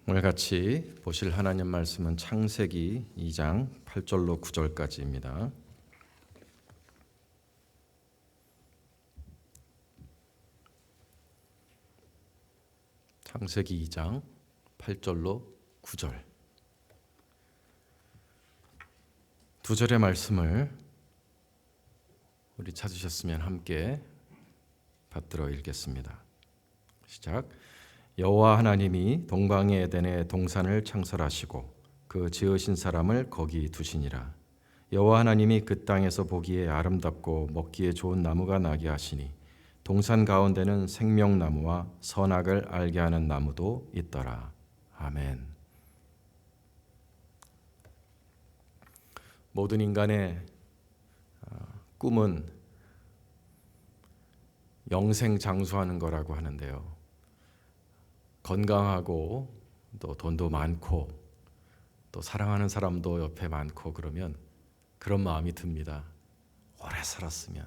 오늘 같이 보실 하나님 말씀은 창세기 2장 8절로 9절까지입니다. 창세기 2장 8절로 9절. 두 절의 말씀을 우리 찾으셨으면 함께 받들어 읽겠습니다. 시작. 여호와 하나님이 동방의 에덴에 동산을 창설하시고 그 지으신 사람을 거기 두시니라. 여호와 하나님이 그 땅에서 보기에 아름답고 먹기에 좋은 나무가 나게 하시니 동산 가운데는 생명나무와 선악을 알게 하는 나무도 있더라. 아멘. 모든 인간의 꿈은 영생 장수하는 거라고 하는데요. 건강하고 또 돈도 많고 또 사랑하는 사람도 옆에 많고 그러면 그런 마음이 듭니다. 오래 살았으면,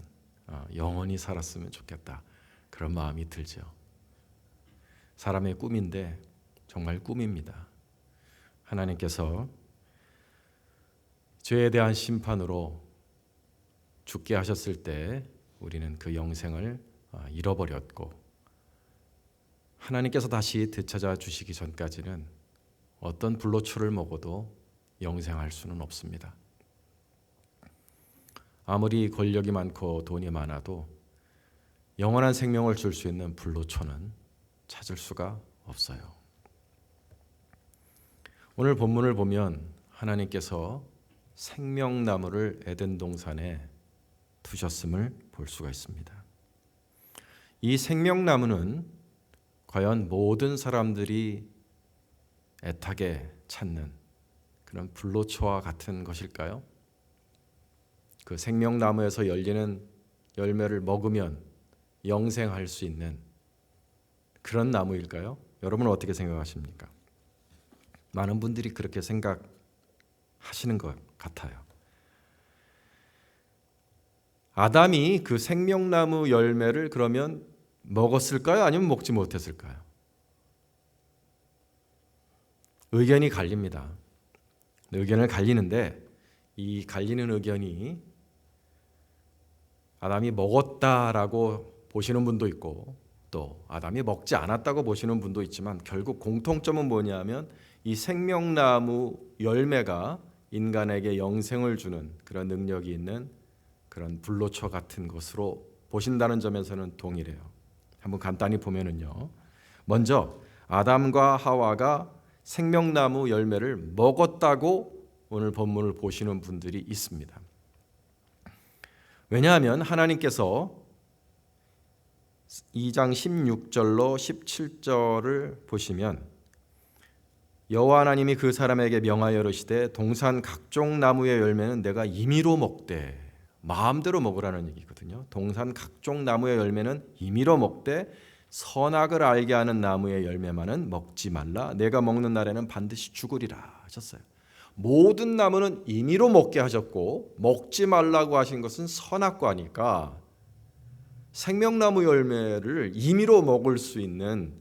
영원히 살았으면 좋겠다. 그런 마음이 들죠. 사람의 꿈인데 정말 꿈입니다. 하나님께서 죄에 대한 심판으로 죽게 하셨을 때 우리는 그 영생을 잃어버렸고, 하나님께서 다시 되찾아 주시기 전까지는 어떤 불로초를 먹어도 영생할 수는 없습니다. 아무리 권력이 많고 돈이 많아도 영원한 생명을 줄 수 있는 불로초는 찾을 수가 없어요. 오늘 본문을 보면 하나님께서 생명나무를 에덴 동산에 두셨음을 볼 수가 있습니다. 이 생명나무는 과연 모든 사람들이 애타게 찾는 그런 불로초와 같은 것일까요? 그 생명나무에서 열리는 열매를 먹으면 영생할 수 있는 그런 나무일까요? 여러분은 어떻게 생각하십니까? 많은 분들이 그렇게 생각하시는 것 같아요. 아담이 그 생명나무 열매를 그러면 먹었을까요? 아니면 먹지 못했을까요? 의견이 갈립니다. 의견을 갈리는데 이 갈리는 의견이 아담이 먹었다라고 보시는 분도 있고 또 아담이 먹지 않았다고 보시는 분도 있지만 결국 공통점은 뭐냐면 이 생명나무 열매가 인간에게 영생을 주는 그런 능력이 있는 그런 불로초 같은 것으로 보신다는 점에서는 동일해요. 한번 간단히 보면은요. 먼저 아담과 하와가 생명나무 열매를 먹었다고 오늘 본문을 보시는 분들이 있습니다. 왜냐하면 하나님께서 2장 16절로 17절을 보시면 여호와 하나님이 그 사람에게 명하여 이르시되 동산 각종 나무의 열매는 내가 임의로 먹되, 마음대로 먹으라는 얘기거든요. 동산 각종 나무의 열매는 임의로 먹되 선악을 알게 하는 나무의 열매만은 먹지 말라. 내가 먹는 날에는 반드시 죽으리라 하셨어요. 모든 나무는 임의로 먹게 하셨고 먹지 말라고 하신 것은 선악과니까 생명나무 열매를 임의로 먹을 수 있는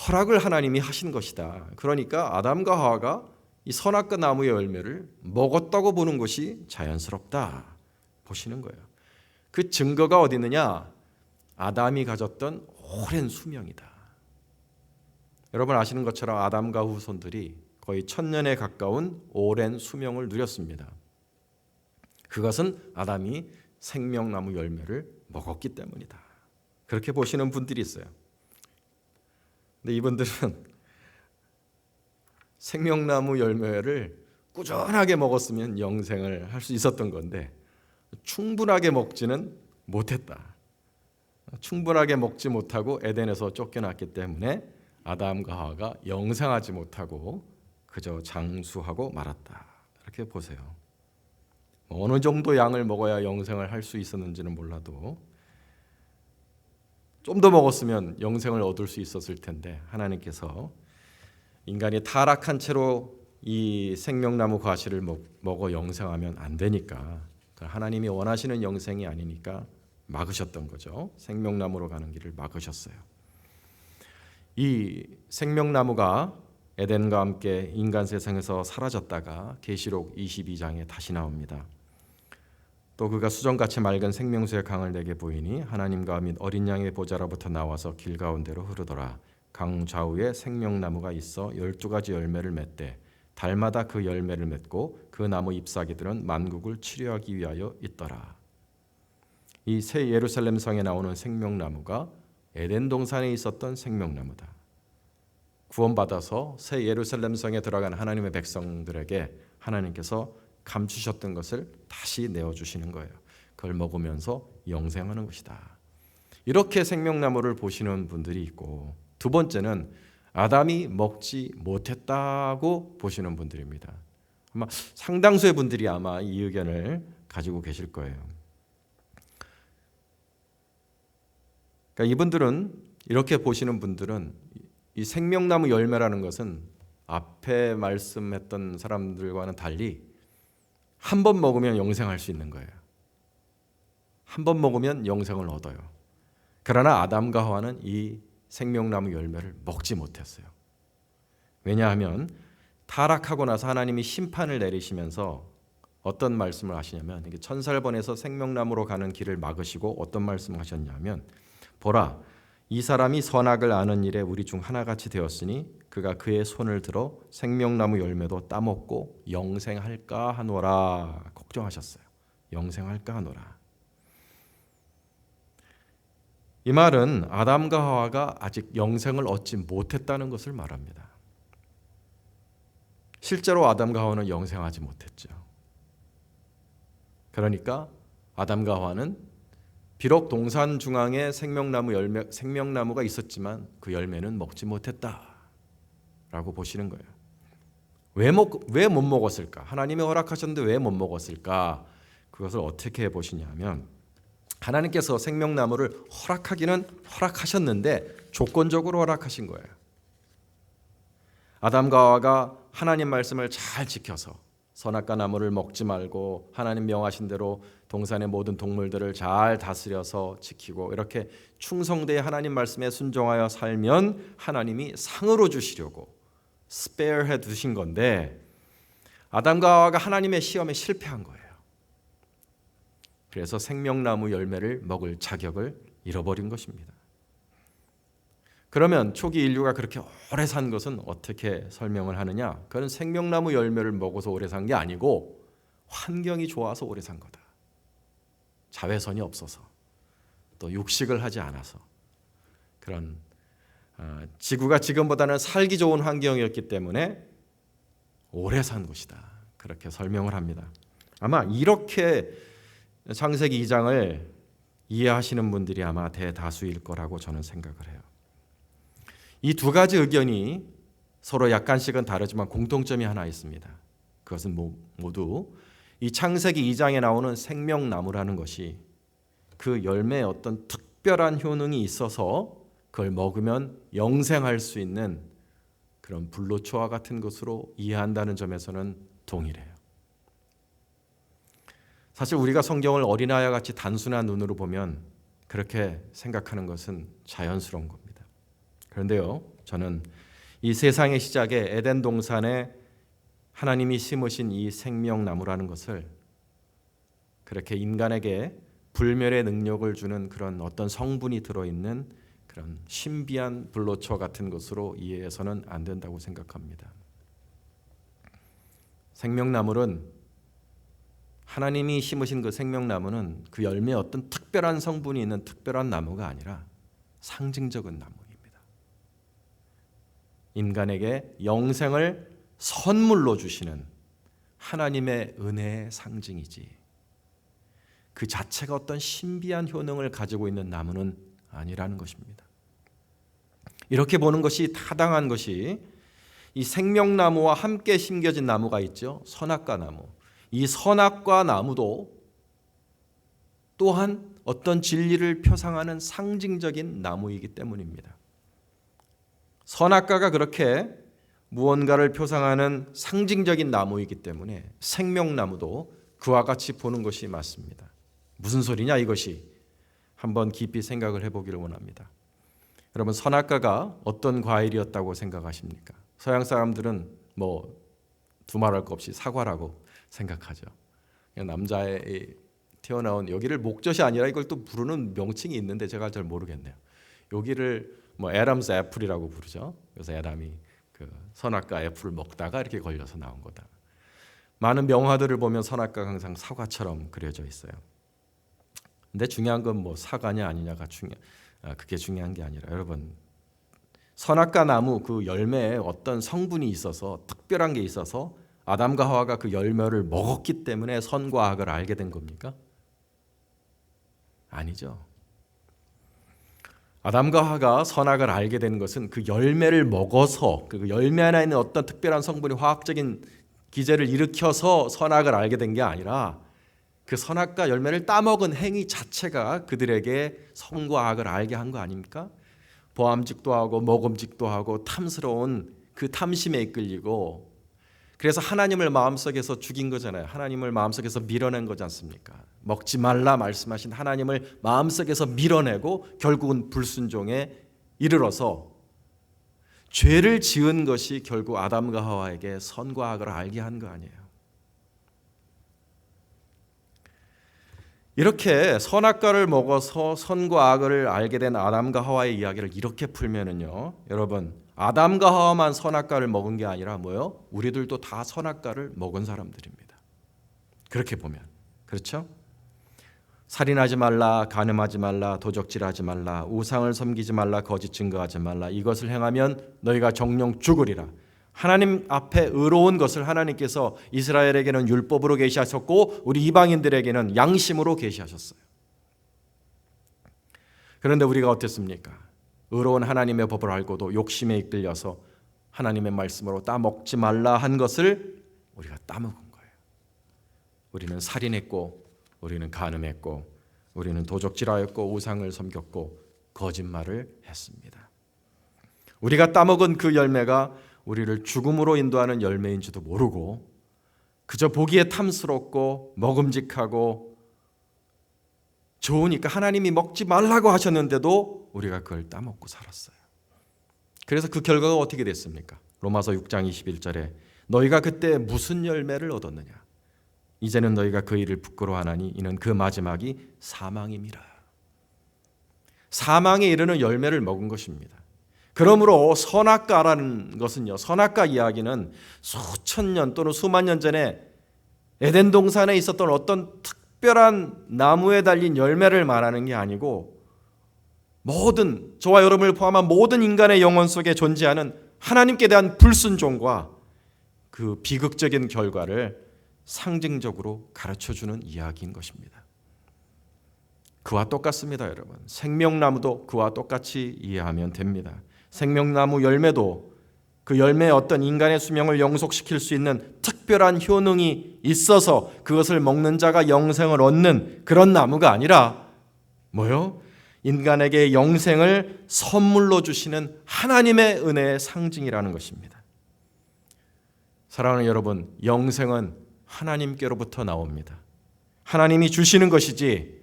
허락을 하나님이 하신 것이다. 그러니까 아담과 하와가 이 선악과 나무의 열매를 먹었다고 보는 것이 자연스럽다 보시는 거예요. 그 증거가 어디 있느냐? 아담이 가졌던 오랜 수명이다. 여러분 아시는 것처럼 아담과 후손들이 거의 1000년에 가까운 오랜 수명을 누렸습니다. 그것은 아담이 생명나무 열매를 먹었기 때문이다. 그렇게 보시는 분들이 있어요. 근데 이분들은 생명나무 열매를 꾸준하게 먹었으면 영생을 할 수 있었던 건데 충분하게 먹지는 못했다. 충분하게 먹지 못하고 에덴에서 쫓겨났기 때문에 아담과 하와가 영생하지 못하고 그저 장수하고 말았다. 이렇게 보세요. 어느 정도 양을 먹어야 영생을 할 수 있었는지는 몰라도 좀 더 먹었으면 영생을 얻을 수 있었을 텐데 하나님께서 인간이 타락한 채로 이 생명나무 과실을 먹어 영생하면 안 되니까, 하나님이 원하시는 영생이 아니니까 막으셨던 거죠. 생명나무로 가는 길을 막으셨어요. 이 생명나무가 에덴과 함께 인간 세상에서 사라졌다가 계시록 22장에 다시 나옵니다. 또 그가 수정같이 맑은 생명수의 강을 내게 보이니 하나님과 및 어린 양의 보좌로부터 나와서 길 가운데로 흐르더라. 강 좌우에 생명나무가 있어 12가지 열매를 맺되 달마다 그 열매를 맺고 그 나무 잎사귀들은 만국을 치료하기 위하여 있더라. 이 새 예루살렘 성에 나오는 생명나무가 에덴 동산에 있었던 생명나무다. 구원받아서 새 예루살렘 성에 들어간 하나님의 백성들에게 하나님께서 감추셨던 것을 다시 내어주시는 거예요. 그걸 먹으면서 영생하는 것이다. 이렇게 생명나무를 보시는 분들이 있고, 두 번째는 아담이 먹지 못했다고 보시는 분들입니다. 아마 상당수의 분들이 아마 이 의견을 가지고 계실 거예요. 그러니까 이분들은, 이렇게 보시는 분들은 이 생명나무 열매라는 것은 앞에 말씀했던 사람들과는 달리 한 번 먹으면 영생할 수 있는 거예요. 한 번 먹으면 영생을 얻어요. 그러나 아담과 하와는 이 생명나무 열매를 먹지 못했어요. 왜냐하면 타락하고 나서 하나님이 심판을 내리시면서 어떤 말씀을 하시냐면, 천사를 보내서 생명나무로 가는 길을 막으시고 어떤 말씀을 하셨냐면, 보라, 이 사람이 선악을 아는 일에 우리 중 하나같이 되었으니 그가 그의 손을 들어 생명나무 열매도 따먹고 영생할까 하노라. 걱정하셨어요. 영생할까 하노라. 이 말은 아담과 하와가 아직 영생을 얻지 못했다는 것을 말합니다. 실제로 아담과 하와는 영생하지 못했죠. 그러니까 아담과 하와는 비록 동산 중앙에 생명나무가 있었지만 그 열매는 먹지 못했다라고 보시는 거예요. 왜 못 먹었을까? 하나님이 허락하셨는데 왜 못 먹었을까? 그것을 어떻게 보시냐면, 하나님께서 생명나무를 허락하기는 허락하셨는데 조건적으로 허락하신 거예요. 아담과 하와가 하나님 말씀을 잘 지켜서 선악과 나무를 먹지 말고 하나님 명하신 대로 동산의 모든 동물들을 잘 다스려서 지키고 이렇게 충성되어 하나님 말씀에 순종하여 살면 하나님이 상으로 주시려고 스페어해 두신 건데, 아담과 하와가 하나님의 시험에 실패한 거예요. 그래서 생명나무 열매를 먹을 자격을 잃어버린 것입니다. 그러면 초기 인류가 그렇게 오래 산 것은 어떻게 설명을 하느냐? 그건 생명나무 열매를 먹어서 오래 산 게 아니고 환경이 좋아서 오래 산 거다. 자외선이 없어서, 또 육식을 하지 않아서, 그런 지구가 지금보다는 살기 좋은 환경이었기 때문에 오래 산 것이다. 그렇게 설명을 합니다. 아마 이렇게 창세기 2장을 이해하시는 분들이 아마 대다수일 거라고 저는 생각을 해요. 이 두 가지 의견이 서로 약간씩은 다르지만 공통점이 하나 있습니다. 그것은 모두 이 창세기 2장에 나오는 생명나무라는 것이 그 열매에 어떤 특별한 효능이 있어서 그걸 먹으면 영생할 수 있는 그런 불로초와 같은 것으로 이해한다는 점에서는 동일해요. 사실 우리가 성경을 어린아이와 같이 단순한 눈으로 보면 그렇게 생각하는 것은 자연스러운 겁니다. 그런데요, 저는 이 세상의 시작에 에덴 동산에 하나님이 심으신 이 생명나무라는 것을 그렇게 인간에게 불멸의 능력을 주는 그런 어떤 성분이 들어있는 그런 신비한 불로초 같은 것으로 이해해서는 안 된다고 생각합니다. 생명나무는, 하나님이 심으신 그 생명나무는 그 열매에 어떤 특별한 성분이 있는 특별한 나무가 아니라 상징적인 나무입니다. 인간에게 영생을 선물로 주시는 하나님의 은혜의 상징이지, 그 자체가 어떤 신비한 효능을 가지고 있는 나무는 아니라는 것입니다. 이렇게 보는 것이 타당한 것이, 이 생명나무와 함께 심겨진 나무가 있죠. 선악과 나무. 이 선악과 나무도 또한 어떤 진리를 표상하는 상징적인 나무이기 때문입니다. 선악과가 그렇게 무언가를 표상하는 상징적인 나무이기 때문에 생명나무도 그와 같이 보는 것이 맞습니다. 무슨 소리냐 이것이? 한번 깊이 생각을 해보기를 원합니다. 여러분, 선악과가 어떤 과일이었다고 생각하십니까? 서양 사람들은 뭐 두말할 것 없이 사과라고 생각하죠. 그냥 남자의 튀어나온 여기를 목젖이 아니라 이걸 또 부르는 명칭이 있는데 제가 잘 모르겠네요. 여기를 뭐 애덤스 애플이라고 부르죠. 그래서 애담이 그 선악과 애플을 먹다가 이렇게 걸려서 나온 거다. 많은 명화들을 보면 선악과가 항상 사과처럼 그려져 있어요. 근데 중요한 건 뭐 사과냐 아니냐가 그게 중요한 게 아니라 여러분 선악과 나무 그 열매에 어떤 성분이 있어서 특별한 게 있어서 아담과 하와가 그 열매를 먹었기 때문에 선과 악을 알게 된 겁니까? 아니죠. 아담과 하와가 선악을 알게 된 것은 그 열매를 먹어서 그 열매 안에 있는 어떤 특별한 성분이 화학적인 기제를 일으켜서 선악을 알게 된 게 아니라 그 선악과 열매를 따먹은 행위 자체가 그들에게 선과 악을 알게 한 거 아닙니까? 보암직도 하고 먹음직도 하고 탐스러운 그 탐심에 이끌리고 그래서 하나님을 마음속에서 죽인 거잖아요. 하나님을 마음속에서 밀어낸 거지 않습니까? 먹지 말라 말씀하신 하나님을 마음속에서 밀어내고 결국은 불순종에 이르러서 죄를 지은 것이 결국 아담과 하와에게 선과 악을 알게 한 거 아니에요. 이렇게 선악과를 먹어서 선과 악을 알게 된 아담과 하와의 이야기를 이렇게 풀면은요, 여러분 아담과 하와만 선악과를 먹은 게 아니라 뭐요? 우리들도 다 선악과를 먹은 사람들입니다. 그렇게 보면 그렇죠? 살인하지 말라, 간음하지 말라, 도적질하지 말라, 우상을 섬기지 말라, 거짓 증거하지 말라. 이것을 행하면 너희가 정령 죽으리라. 하나님 앞에 의로운 것을 하나님께서 이스라엘에게는 율법으로 계시하셨고 우리 이방인들에게는 양심으로 계시하셨어요. 그런데 우리가 어땠습니까? 의로운 하나님의 법을 알고도 욕심에 이끌려서 하나님의 말씀으로 따먹지 말라 한 것을 우리가 따먹은 거예요. 우리는 살인했고 우리는 간음했고 우리는 도적질하였고 우상을 섬겼고 거짓말을 했습니다. 우리가 따먹은 그 열매가 우리를 죽음으로 인도하는 열매인지도 모르고 그저 보기에 탐스럽고 먹음직하고 좋으니까 하나님이 먹지 말라고 하셨는데도 우리가 그걸 따먹고 살았어요. 그래서 그 결과가 어떻게 됐습니까? 로마서 6장 21절에 너희가 그때 무슨 열매를 얻었느냐? 이제는 너희가 그 일을 부끄러워하나니 이는 그 마지막이 사망임이라. 사망에 이르는 열매를 먹은 것입니다. 그러므로 선악과라는 것은요, 선악과 이야기는 수천 년 또는 수만 년 전에 에덴 동산에 있었던 어떤 특별한 나무에 달린 열매를 말하는 게 아니고 모든 저와 여러분을 포함한 모든 인간의 영혼 속에 존재하는 하나님께 대한 불순종과 그 비극적인 결과를 상징적으로 가르쳐주는 이야기인 것입니다. 그와 똑같습니다, 여러분. 생명나무도 그와 똑같이 이해하면 됩니다. 생명나무 열매도 그 열매에 어떤 인간의 수명을 영속시킬 수 있는 특별한 효능이 있어서 그것을 먹는 자가 영생을 얻는 그런 나무가 아니라 뭐요? 인간에게 영생을 선물로 주시는 하나님의 은혜의 상징이라는 것입니다. 사랑하는 여러분, 영생은 하나님께로부터 나옵니다. 하나님이 주시는 것이지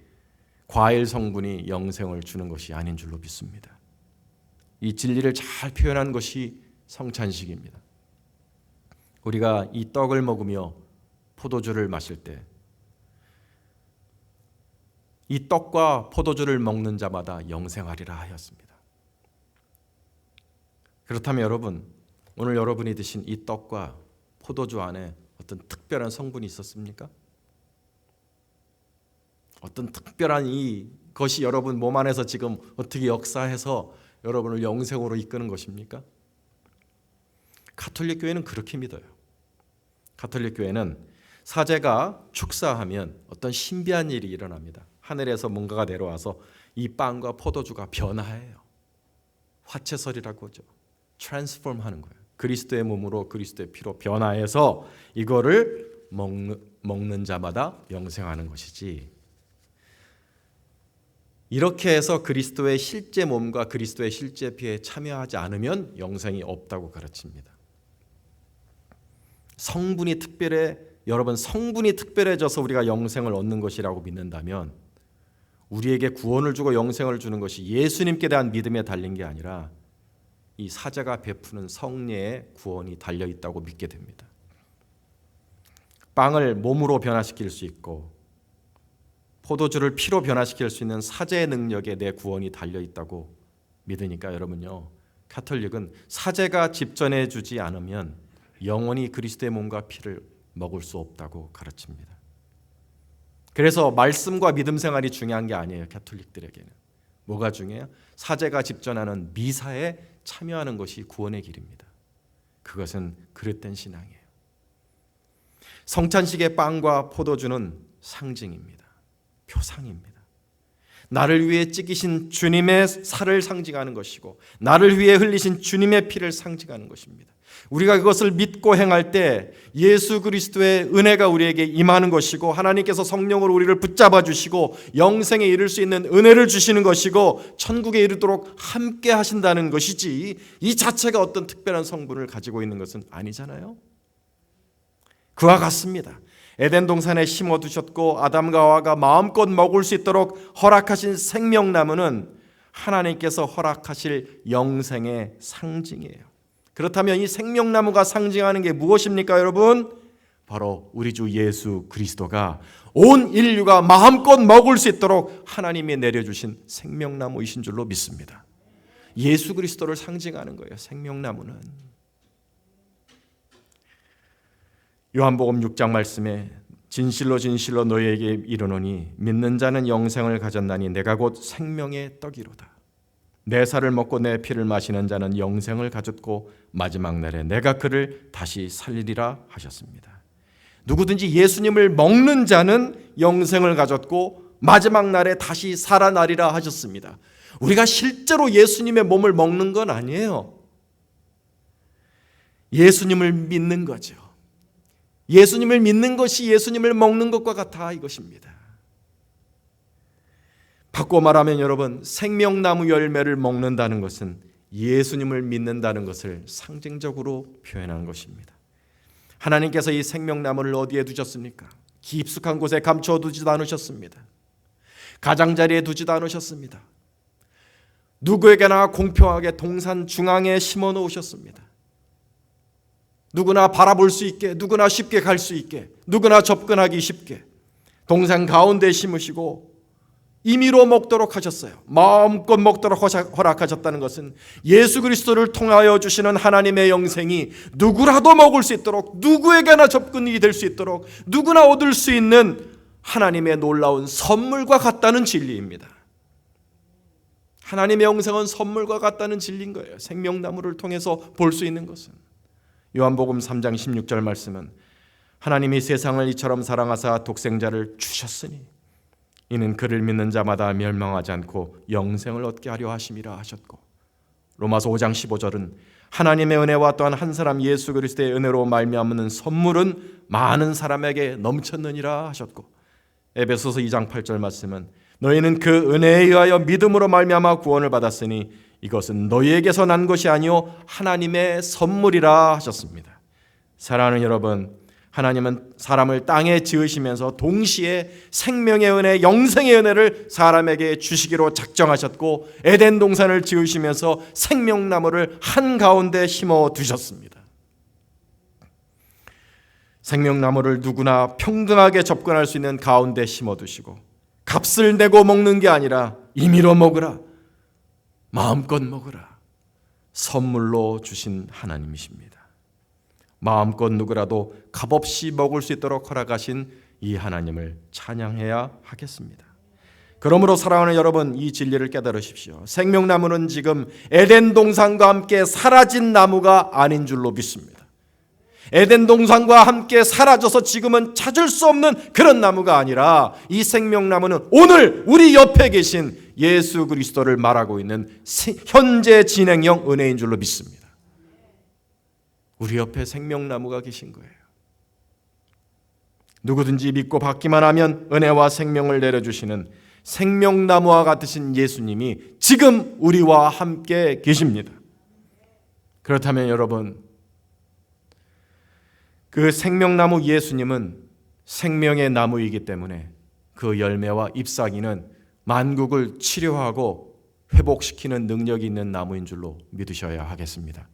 과일 성분이 영생을 주는 것이 아닌 줄로 믿습니다. 이 진리를 잘 표현한 것이 성찬식입니다. 우리가 이 떡을 먹으며 포도주를 마실 때 이 떡과 포도주를 먹는 자마다 영생하리라 하였습니다. 그렇다면 여러분, 오늘 여러분이 드신 이 떡과 포도주 안에 어떤 특별한 성분이 있었습니까? 어떤 특별한 이 것이 여러분 몸 안에서 지금 어떻게 역사해서 여러분을 영생으로 이끄는 것입니까? 가톨릭 교회는 그렇게 믿어요. 가톨릭 교회는 사제가 축사하면 어떤 신비한 일이 일어납니다. 하늘에서 뭔가가 내려와서 이 빵과 포도주가 변화해요. 화채설이라고 하죠. 트랜스폼 하는 거예요. 그리스도의 몸으로 그리스도의 피로 변화해서 이거를 먹는 자마다 영생하는 것이지, 이렇게 해서 그리스도의 실제 몸과 그리스도의 실제 피에 참여하지 않으면 영생이 없다고 가르칩니다. 성분이 특별해, 여러분 성분이 특별해져서 우리가 영생을 얻는 것이라고 믿는다면 우리에게 구원을 주고 영생을 주는 것이 예수님께 대한 믿음에 달린 게 아니라 이 사제가 베푸는 성례의 구원이 달려 있다고 믿게 됩니다. 빵을 몸으로 변화시킬 수 있고 포도주를 피로 변화시킬 수 있는 사제의 능력에 내 구원이 달려 있다고 믿으니까 여러분요, 가톨릭은 사제가 집전해 주지 않으면 영원히 그리스도의 몸과 피를 먹을 수 없다고 가르칩니다. 그래서 말씀과 믿음 생활이 중요한 게 아니에요. 가톨릭들에게는 뭐가 중요해요? 사제가 집전하는 미사에 참여하는 것이 구원의 길입니다. 그것은 그릇된 신앙이에요. 성찬식의 빵과 포도주는 상징입니다. 표상입니다. 나를 위해 찢기신 주님의 살을 상징하는 것이고 나를 위해 흘리신 주님의 피를 상징하는 것입니다. 우리가 그것을 믿고 행할 때 예수 그리스도의 은혜가 우리에게 임하는 것이고 하나님께서 성령으로 우리를 붙잡아 주시고 영생에 이를 수 있는 은혜를 주시는 것이고 천국에 이르도록 함께 하신다는 것이지 이 자체가 어떤 특별한 성분을 가지고 있는 것은 아니잖아요. 그와 같습니다. 에덴 동산에 심어두셨고 아담과 하와가 마음껏 먹을 수 있도록 허락하신 생명나무는 하나님께서 허락하실 영생의 상징이에요. 그렇다면 이 생명나무가 상징하는 게 무엇입니까, 여러분? 바로 우리 주 예수 그리스도가 온 인류가 마음껏 먹을 수 있도록 하나님이 내려주신 생명나무이신 줄로 믿습니다. 예수 그리스도를 상징하는 거예요. 생명나무는. 요한복음 6장 말씀에 진실로 진실로 너희에게 이르노니 믿는 자는 영생을 가졌나니 내가 곧 생명의 떡이로다. 내 살을 먹고 내 피를 마시는 자는 영생을 가졌고 마지막 날에 내가 그를 다시 살리리라 하셨습니다. 누구든지 예수님을 먹는 자는 영생을 가졌고 마지막 날에 다시 살아나리라 하셨습니다. 우리가 실제로 예수님의 몸을 먹는 건 아니에요. 예수님을 믿는 거죠. 예수님을 믿는 것이 예수님을 먹는 것과 같아 이것입니다. 바꿔 말하면 여러분, 생명나무 열매를 먹는다는 것은 예수님을 믿는다는 것을 상징적으로 표현한 것입니다. 하나님께서 이 생명나무를 어디에 두셨습니까? 깊숙한 곳에 감춰 두지도 않으셨습니다. 가장자리에 두지도 않으셨습니다. 누구에게나 공평하게 동산 중앙에 심어 놓으셨습니다. 누구나 바라볼 수 있게, 누구나 쉽게 갈 수 있게, 누구나 접근하기 쉽게 동산 가운데 심으시고 임의로 먹도록 하셨어요. 마음껏 먹도록 허락하셨다는 것은 예수 그리스도를 통하여 주시는 하나님의 영생이 누구라도 먹을 수 있도록, 누구에게나 접근이 될 수 있도록, 누구나 얻을 수 있는 하나님의 놀라운 선물과 같다는 진리입니다. 하나님의 영생은 선물과 같다는 진리인 거예요. 생명나무를 통해서 볼 수 있는 것은. 요한복음 3장 16절 말씀은 하나님이 세상을 이처럼 사랑하사 독생자를 주셨으니 이는 그를 믿는 자마다 멸망하지 않고 영생을 얻게 하려 하심이라 하셨고, 로마서 5장 15절은 하나님의 은혜와 또한 한 사람 예수 그리스도의 은혜로 말미암는 선물은 많은 사람에게 넘쳤느니라 하셨고, 에베소서 2장 8절 말씀은 너희는 그 은혜에 의하여 믿음으로 말미암아 구원을 받았으니 이것은 너희에게서 난 것이 아니요 하나님의 선물이라 하셨습니다. 사랑하는 여러분, 하나님은 사람을 땅에 지으시면서 동시에 생명의 은혜, 영생의 은혜를 사람에게 주시기로 작정하셨고 에덴 동산을 지으시면서 생명나무를 한가운데 심어 두셨습니다. 생명나무를 누구나 평등하게 접근할 수 있는 가운데 심어 두시고 값을 내고 먹는 게 아니라 임의로 먹으라, 마음껏 먹으라, 선물로 주신 하나님이십니다. 마음껏 누구라도 값없이 먹을 수 있도록 허락하신 이 하나님을 찬양해야 하겠습니다. 그러므로 사랑하는 여러분, 이 진리를 깨달으십시오. 생명나무는 지금 에덴 동산과 함께 사라진 나무가 아닌 줄로 믿습니다. 에덴 동산과 함께 사라져서 지금은 찾을 수 없는 그런 나무가 아니라 이 생명나무는 오늘 우리 옆에 계신 예수 그리스도를 말하고 있는 현재 진행형 은혜인 줄로 믿습니다. 우리 옆에 생명나무가 계신 거예요. 누구든지 믿고 받기만 하면 은혜와 생명을 내려주시는 생명나무와 같으신 예수님이 지금 우리와 함께 계십니다. 그렇다면 여러분, 그 생명나무 예수님은 생명의 나무이기 때문에 그 열매와 잎사귀는 만국을 치료하고 회복시키는 능력이 있는 나무인 줄로 믿으셔야 하겠습니다.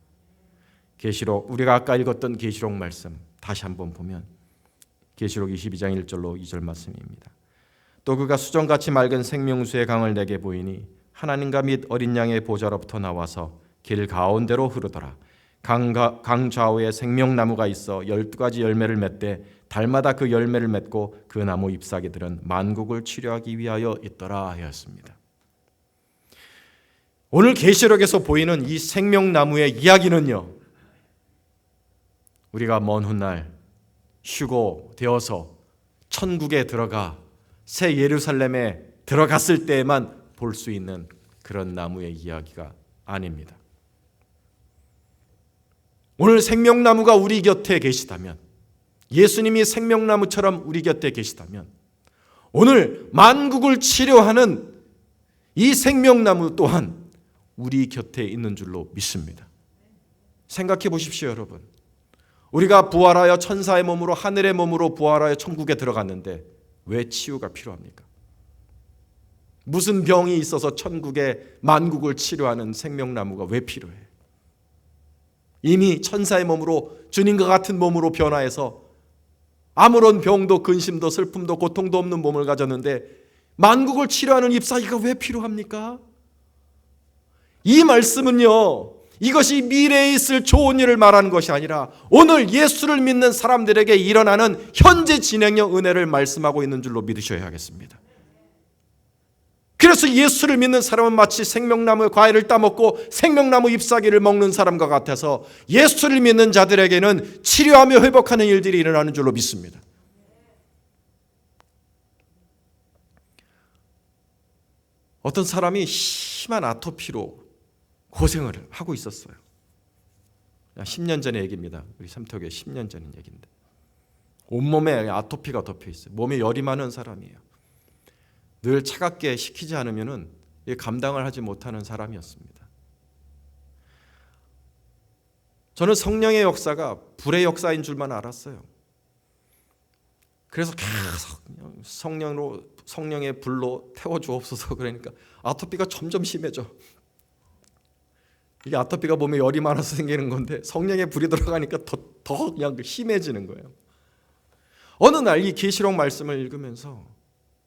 계시록, 우리가 아까 읽었던 계시록 말씀 다시 한번 보면 계시록 22장 1절로 2절 말씀입니다. 또 그가 수정같이 맑은 생명수의 강을 내게 보이니 하나님과 및 어린 양의 보좌로부터 나와서 길 가운데로 흐르더라. 강 좌우에 생명나무가 있어 12가지 열매를 맺되 달마다 그 열매를 맺고 그 나무 잎사귀들은 만국을 치료하기 위하여 있더라 하였습니다. 오늘 계시록에서 보이는 이 생명나무의 이야기는요, 우리가 먼 훗날 휴고 되어서 천국에 들어가 새 예루살렘에 들어갔을 때에만 볼 수 있는 그런 나무의 이야기가 아닙니다. 오늘 생명나무가 우리 곁에 계시다면, 예수님이 생명나무처럼 우리 곁에 계시다면, 오늘 만국을 치료하는 이 생명나무 또한 우리 곁에 있는 줄로 믿습니다. 생각해 보십시오, 여러분. 우리가 부활하여 천사의 몸으로, 하늘의 몸으로 부활하여 천국에 들어갔는데 왜 치유가 필요합니까? 무슨 병이 있어서 천국에 만국을 치료하는 생명나무가 왜 필요해? 이미 천사의 몸으로, 주님과 같은 몸으로 변화해서 아무런 병도 근심도 슬픔도 고통도 없는 몸을 가졌는데 만국을 치료하는 잎사귀가 왜 필요합니까? 이 말씀은요, 이것이 미래에 있을 좋은 일을 말하는 것이 아니라 오늘 예수를 믿는 사람들에게 일어나는 현재 진행형 은혜를 말씀하고 있는 줄로 믿으셔야 하겠습니다. 그래서 예수를 믿는 사람은 마치 생명나무의 과일을 따먹고 생명나무 잎사귀를 먹는 사람과 같아서 예수를 믿는 자들에게는 치료하며 회복하는 일들이 일어나는 줄로 믿습니다. 어떤 사람이 심한 아토피로 고생을 하고 있었어요. 10년 전의 얘기입니다. 우리 삼터교회 10년 전의 얘기인데 온몸에 아토피가 덮여 있어요. 몸에 열이 많은 사람이에요. 늘 차갑게 식히지 않으면 감당을 하지 못하는 사람이었습니다. 저는 성령의 역사가 불의 역사인 줄만 알았어요. 그래서 계속 성령의 불로 태워주옵소서 그러니까 아토피가 점점 심해져. 이게 아토피가 몸에 열이 많아서 생기는 건데 성령의 불이 들어가니까 더 그냥 심해지는 거예요. 어느 날 이 계시록 말씀을 읽으면서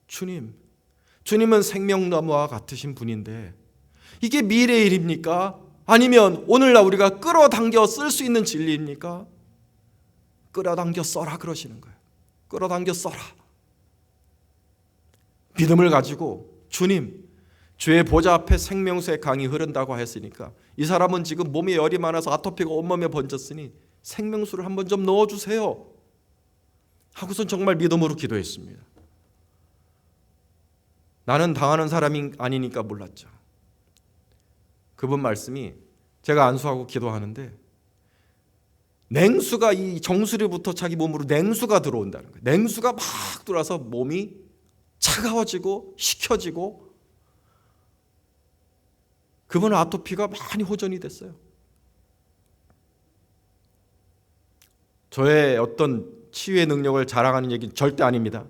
주님은 생명나무와 같으신 분인데 이게 미래의 일입니까? 아니면 오늘날 우리가 끌어당겨 쓸 수 있는 진리입니까? 끌어당겨 써라 그러시는 거예요. 끌어당겨 써라. 믿음을 가지고 주의 보좌 앞에 생명수의 강이 흐른다고 했으니까 이 사람은 지금 몸에 열이 많아서 아토피가 온몸에 번졌으니 생명수를 한번 좀 넣어주세요 하고선 정말 믿음으로 기도했습니다. 나는 당하는 사람이 아니니까 몰랐죠. 그분 말씀이 제가 안수하고 기도하는데 냉수가 이 정수리부터 자기 몸으로 냉수가 들어온다는 거예요. 냉수가 막 들어와서 몸이 차가워지고 식혀지고 그분은 아토피가 많이 호전이 됐어요. 저의 어떤 치유의 능력을 자랑하는 얘기는 절대 아닙니다.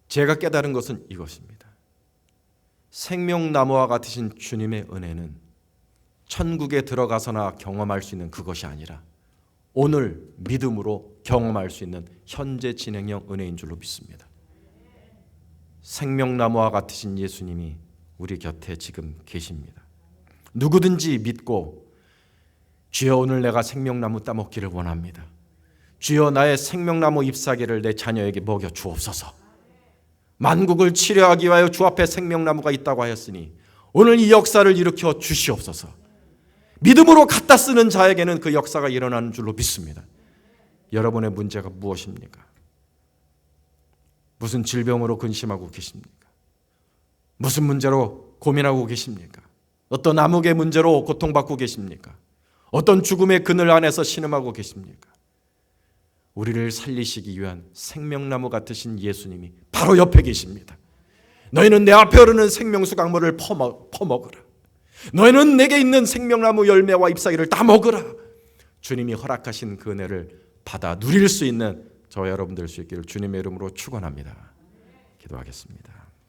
제가 깨달은 것은 이것입니다. 생명나무와 같으신 주님의 은혜는 천국에 들어가서나 경험할 수 있는 그것이 아니라 오늘 믿음으로 경험할 수 있는 현재 진행형 은혜인 줄로 믿습니다. 생명나무와 같으신 예수님이 우리 곁에 지금 계십니다. 누구든지 믿고 주여 오늘 내가 생명나무 따먹기를 원합니다. 주여 나의 생명나무 잎사귀를 내 자녀에게 먹여 주옵소서. 만국을 치료하기 위하여 주 앞에 생명나무가 있다고 하였으니 오늘 이 역사를 일으켜 주시옵소서. 믿음으로 갖다 쓰는 자에게는 그 역사가 일어나는 줄로 믿습니다. 여러분의 문제가 무엇입니까? 무슨 질병으로 근심하고 계십니까? 무슨 문제로 고민하고 계십니까? 어떤 암흑의 문제로 고통받고 계십니까? 어떤 죽음의 그늘 안에서 신음하고 계십니까? 우리를 살리시기 위한 생명나무 같으신 예수님이 바로 옆에 계십니다. 너희는 내 앞에 흐르는 생명수 강물을 퍼먹으라. 너희는 내게 있는 생명나무 열매와 잎사귀를 다 먹으라. 주님이 허락하신 그 은혜를 받아 누릴 수 있는 저와 여러분들 수 있기를 주님의 이름으로 축원합니다. 기도하겠습니다.